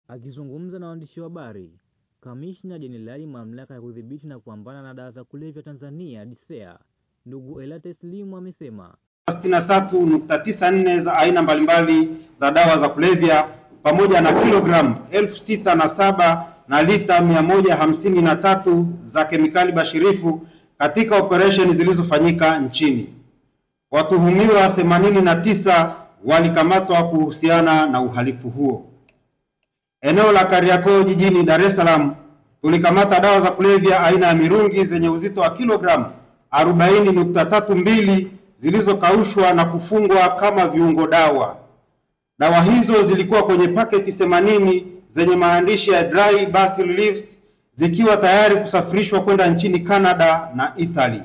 Akizungumza na waandishi wa habari, Kamishna Jenerali Mamlaka ya Kudhibiti na Kupambana na Dawa za Kulevya Tanzania DCEA, ndugu Elates Limu amesema 63.94 za aina mbalimbali za dawa za kulevya pamoja na kilogramu 6,007 na lita 153 za kemikali bashirifu katika operesheni zilizofanyika nchini. Watuhumiwa 89 walikamatwa kuhusiana na uhalifu huo. Eneo la Kariakoo jijini Dar es Salaam tulikamata dawa za kulevya aina ya mirungi zenye uzito wa kilogramu 40.32 zilizokaushwa na kufungwa kama viungo dawa. Dawa hizo zilikuwa kwenye paketi 80 zenye maandishi ya dry basil leaves zikiwa tayari kusafirishwa kwenda nchini Canada na Italy.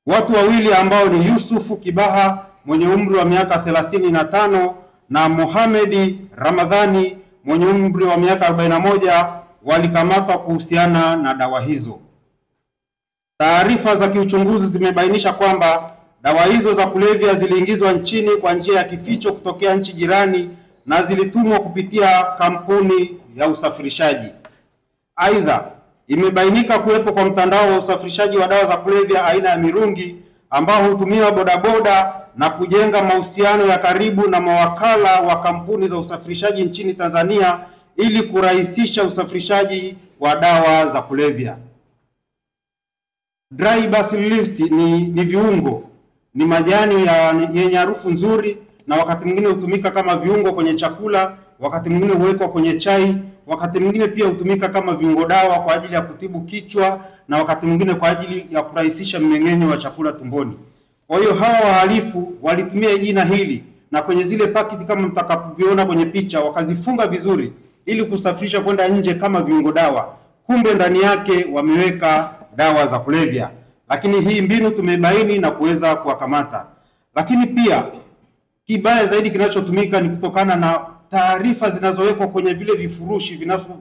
Watu wawili ambao ni Yusufu Kibaha mwenye umri wa miaka 35 na Mohamed Ramadhani mwenye umri wa miaka 41 walikamatwa kuhusiana na dawa hizo. Taarifa za kiuchunguzi zimebainisha kwamba dawa hizo za kulevya ziliingizwa nchini kwa njia ya kificho kutokea nchi jirani na zilitumwa kupitia kampuni ya usafirishaji. Aidha, imebainika kuwepo kwa mtandao wa usafirishaji wa dawa za kulevya aina ya mirungi ambao hutumiwa bodaboda na kujenga mahusiano ya karibu na mawakala wa kampuni za usafirishaji nchini Tanzania ili kurahisisha usafirishaji wa dawa za kulevya. Dry basil leaves ni viungo, ni majani yenye harufu nzuri na wakati mwingine hutumika kama viungo kwenye chakula, wakati mwingine huwekwa kwenye chai, wakati mwingine pia hutumika kama viungo dawa kwa ajili ya kutibu kichwa na wakati mwingine kwa ajili ya kurahisisha mmeng'enyo wa chakula tumboni. Kwa hiyo hawa wahalifu walitumia jina hili na kwenye zile pakiti kama mtakapoviona kwenye picha wakazifunga vizuri ili kusafirisha kwenda nje kama viungo dawa. Kumbe ndani yake wameweka dawa za kulevya. Lakini hii mbinu tumebaini na kuweza kuwakamata. Lakini pia kibaya zaidi kinachotumika ni kutokana na taarifa zinazowekwa kwenye vile vifurushi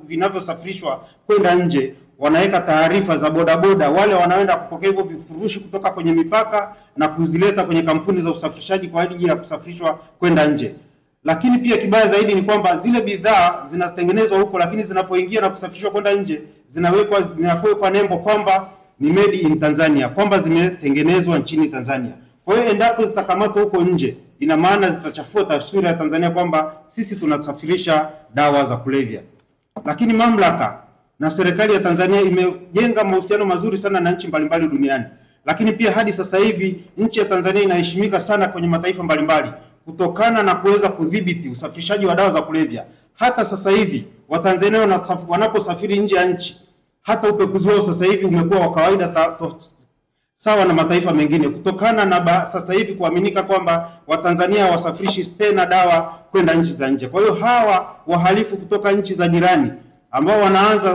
vinavyosafirishwa kwenda nje. Wanaweka taarifa za bodaboda wale wanaenda kupokea hivyo vifurushi kutoka kwenye mipaka na kuzileta kwenye kampuni za usafirishaji kwa ajili ya kusafirishwa kwenda nje. Lakini pia kibaya zaidi ni kwamba zile bidhaa zinatengenezwa huko lakini zinapoingia na kusafirishwa kwenda nje zinawekwa nembo kwamba ni made in Tanzania, kwamba zimetengenezwa nchini Tanzania. Kwa hiyo endapo zitakamatwa huko nje, ina maana zitachafua taswira ya Tanzania kwamba sisi tunasafirisha dawa za kulevya. Lakini mamlaka na serikali ya Tanzania imejenga mahusiano mazuri sana na nchi mbalimbali duniani. Lakini pia hadi sasa hivi nchi ya Tanzania inaheshimika sana kwenye mataifa mbalimbali kutokana na kuweza kudhibiti usafirishaji wa dawa za kulevya. Hata sasa hivi Watanzania wanaposafiri nje ya nchi, hata upekuzi wao sasa hivi umekuwa wa kawaida sawa na mataifa mengine kutokana na sasa hivi kuaminika kwamba Watanzania wasafirishi tena dawa kwenda nchi za nje. Kwa hiyo hawa wahalifu kutoka nchi za jirani ambao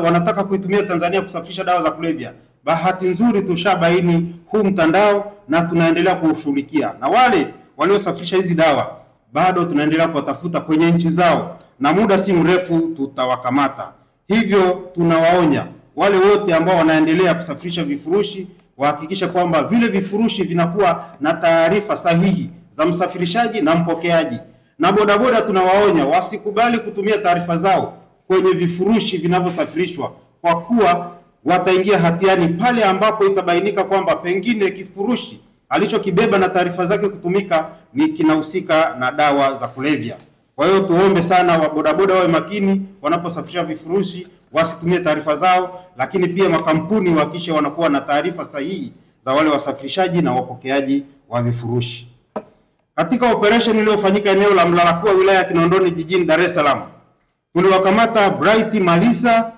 wanataka kuitumia Tanzania kusafirisha dawa za kulevya, bahati nzuri tushabaini huu mtandao na tunaendelea kuushughulikia. Na wale waliosafirisha hizi dawa bado tunaendelea kuwatafuta kwenye nchi zao na muda si mrefu tutawakamata. Hivyo tunawaonya wale wote ambao wanaendelea kusafirisha vifurushi wahakikisha kwamba vile vifurushi vinakuwa na taarifa sahihi za msafirishaji na mpokeaji. Na bodaboda tunawaonya wasikubali kutumia taarifa zao kwenye vifurushi vinavyosafirishwa kwa kuwa wataingia hatiani pale ambapo itabainika kwamba pengine kifurushi alichokibeba na taarifa zake kutumika ni kinahusika na dawa za kulevya. Kwa hiyo tuombe sana wabodaboda wawe makini wanaposafirisha vifurushi, wasitumie taarifa zao, lakini pia makampuni wahakikishe wanakuwa na taarifa sahihi za wale wasafirishaji na wapokeaji wa vifurushi. Katika operation iliyofanyika eneo la Mlalakuwa wilaya ya Kinondoni jijini Dar es Salaam, tuliwakamata Bright Malisa,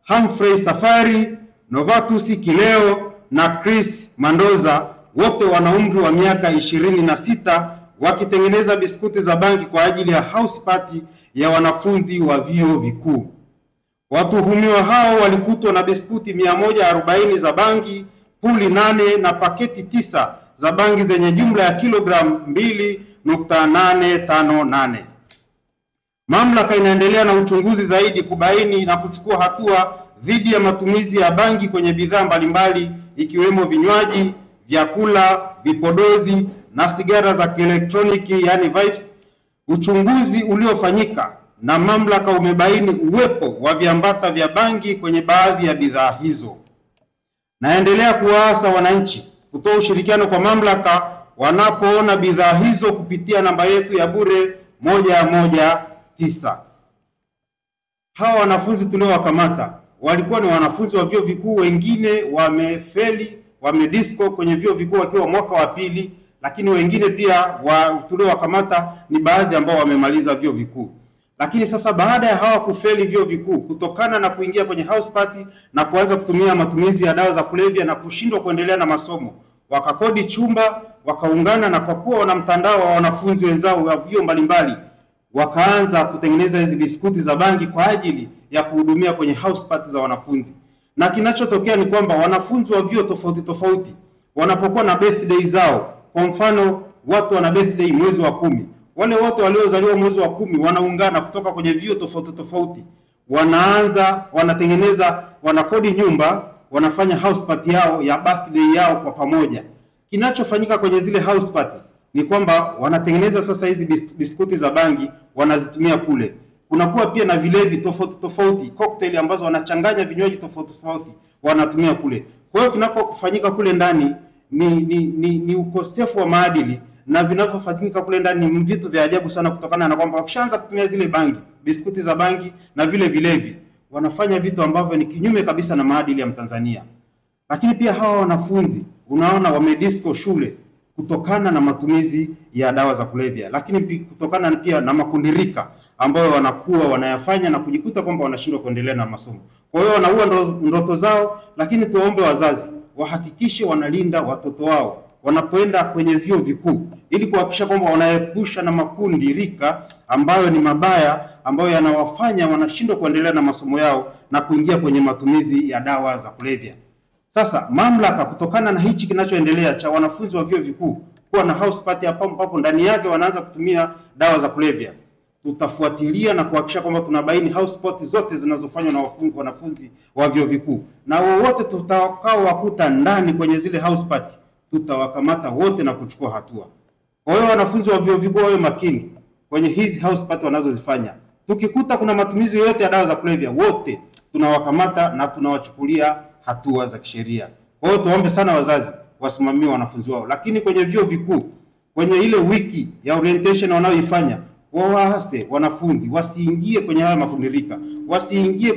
Humphrey Safari, Novatus Kileo na Chris Mandoza, wote wana umri wa miaka 26 wakitengeneza biskuti za bangi kwa ajili ya house party ya wanafunzi wa vyuo vikuu. Watuhumiwa hao walikutwa na biskuti 140 za bangi, puli 8 na paketi 9 za bangi zenye jumla ya kilogramu 2.858. Mamlaka inaendelea na uchunguzi zaidi kubaini na kuchukua hatua dhidi ya matumizi ya bangi kwenye bidhaa mbalimbali ikiwemo vinywaji, vyakula, vipodozi na sigara za kielektroniki yani vapes. Uchunguzi uliofanyika na mamlaka umebaini uwepo wa viambata vya bangi kwenye baadhi ya bidhaa hizo. Naendelea kuwaasa wananchi kutoa ushirikiano kwa mamlaka wanapoona bidhaa hizo kupitia namba yetu ya bure 119. Hawa wanafunzi tuliowakamata walikuwa ni wanafunzi wa vyuo vikuu, wengine wamefeli, wamedisco kwenye vyuo vikuu wakiwa mwaka wa pili, lakini wengine pia tuliowakamata ni baadhi ambao wamemaliza vyuo vikuu. Lakini sasa baada ya hawa kufeli vyuo vikuu kutokana na kuingia kwenye house party na kuanza kutumia matumizi ya dawa za kulevya na kushindwa kuendelea na masomo, wakakodi chumba, wakaungana, na kwa kuwa wana mtandao wa wanafunzi wenzao wa vyuo mbalimbali, wakaanza kutengeneza hizi biskuti za bangi kwa ajili ya kuhudumia kwenye house party za wanafunzi. Na kinachotokea ni kwamba wanafunzi wa vyuo tofauti tofauti wanapokuwa na birthday zao, kwa mfano watu wana birthday mwezi wa 10, wale wote waliozaliwa mwezi wa 10 wanaungana kutoka kwenye vyuo tofauti tofauti, wanatengeneza, wanakodi nyumba, wanafanya house party yao ya birthday yao kwa pamoja. Kinachofanyika kwenye zile house party ni kwamba wanatengeneza sasa hizi biskuti za bangi, wanazitumia kule. Kunakuwa pia na vilevi tofauti tofauti, cocktail ambazo wanachanganya vinywaji tofauti tofauti, wanatumia kule. Kwa hiyo kinapofanyika kule ndani ni ukosefu wa maadili, na vinavyofanyika kule ndani ni vitu vya ajabu sana, kutokana na kwamba wakishaanza kutumia zile bangi, biskuti za bangi na vile vilevi, wanafanya vitu ambavyo ni kinyume kabisa na maadili ya Mtanzania. Lakini pia hawa wanafunzi unaona wamedisco shule kutokana na matumizi ya dawa za kulevya, lakini kutokana pia na makundirika ambayo wanakuwa wanayafanya na kujikuta kwamba wanashindwa kuendelea na masomo. Kwa hiyo wanaua ndoto zao. Lakini tuombe wazazi wahakikishe wanalinda watoto wao wanapoenda kwenye vyuo vikuu, ili kuhakikisha kwamba wanaepusha na makundirika ambayo ni mabaya, ambayo yanawafanya wanashindwa kuendelea na masomo yao na kuingia kwenye matumizi ya dawa za kulevya. Sasa mamlaka, kutokana na hichi kinachoendelea cha wanafunzi wa vyuo vikuu kuwa na house party hapo ndani yake wanaanza kutumia dawa za kulevya, tutafuatilia na kuhakikisha kwamba tunabaini house party zote zinazofanywa na wanafunzi wa vyuo vikuu, na wote tutakao wakuta ndani kwenye zile house party tutawakamata wote na kuchukua hatua. Kwa hiyo wanafunzi wa vyuo vikuu wawe makini kwenye hizi house party wanazozifanya. Tukikuta kuna matumizi yote ya dawa za kulevya, wote tunawakamata na tunawachukulia hatua za kisheria. Kwa hiyo tuombe sana wazazi wasimamie wanafunzi wao. Lakini kwenye vyuo vikuu, kwenye ile wiki ya orientation wanaoifanya, wawaase wanafunzi wasiingie kwenye haya mafundirika, wasiingie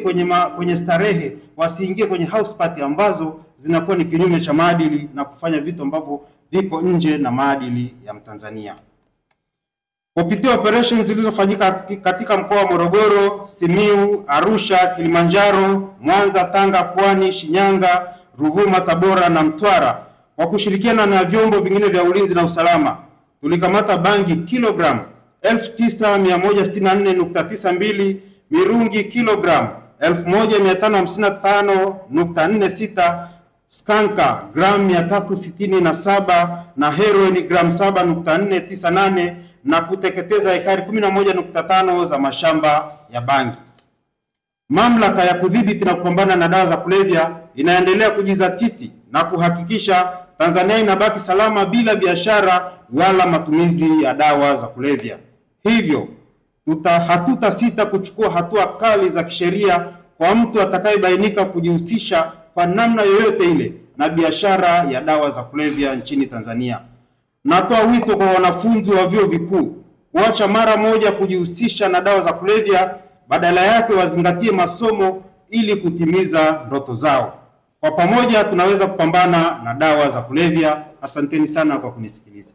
kwenye starehe, wasiingie kwenye house party ambazo zinakuwa ni kinyume cha maadili na kufanya vitu ambavyo viko nje na maadili ya Mtanzania. Kupitia operations zilizofanyika katika mkoa wa Morogoro, Simiu, Arusha, Kilimanjaro, Mwanza, Tanga, Pwani, Shinyanga, Ruvuma, Tabora na Mtwara, kwa kushirikiana na vyombo vingine vya ulinzi na usalama, tulikamata bangi kilogram 9164.92, mirungi kilogram 1555.46, skanka gram 367 na heroin gram 7.498, na kuteketeza ekari 11.5 za mashamba ya bangi. Mamlaka ya kudhibiti na kupambana na dawa za kulevya inaendelea kujizatiti na kuhakikisha Tanzania inabaki salama bila biashara wala matumizi ya dawa za kulevya. Hivyo hatutasita kuchukua hatua kali za kisheria kwa mtu atakayebainika kujihusisha kwa namna yoyote ile na biashara ya dawa za kulevya nchini Tanzania. Natoa wito kwa wanafunzi wa vyuo vikuu kuacha mara moja kujihusisha na dawa za kulevya, badala yake wazingatie masomo ili kutimiza ndoto zao. Kwa pamoja tunaweza kupambana na dawa za kulevya. Asanteni sana kwa kunisikiliza.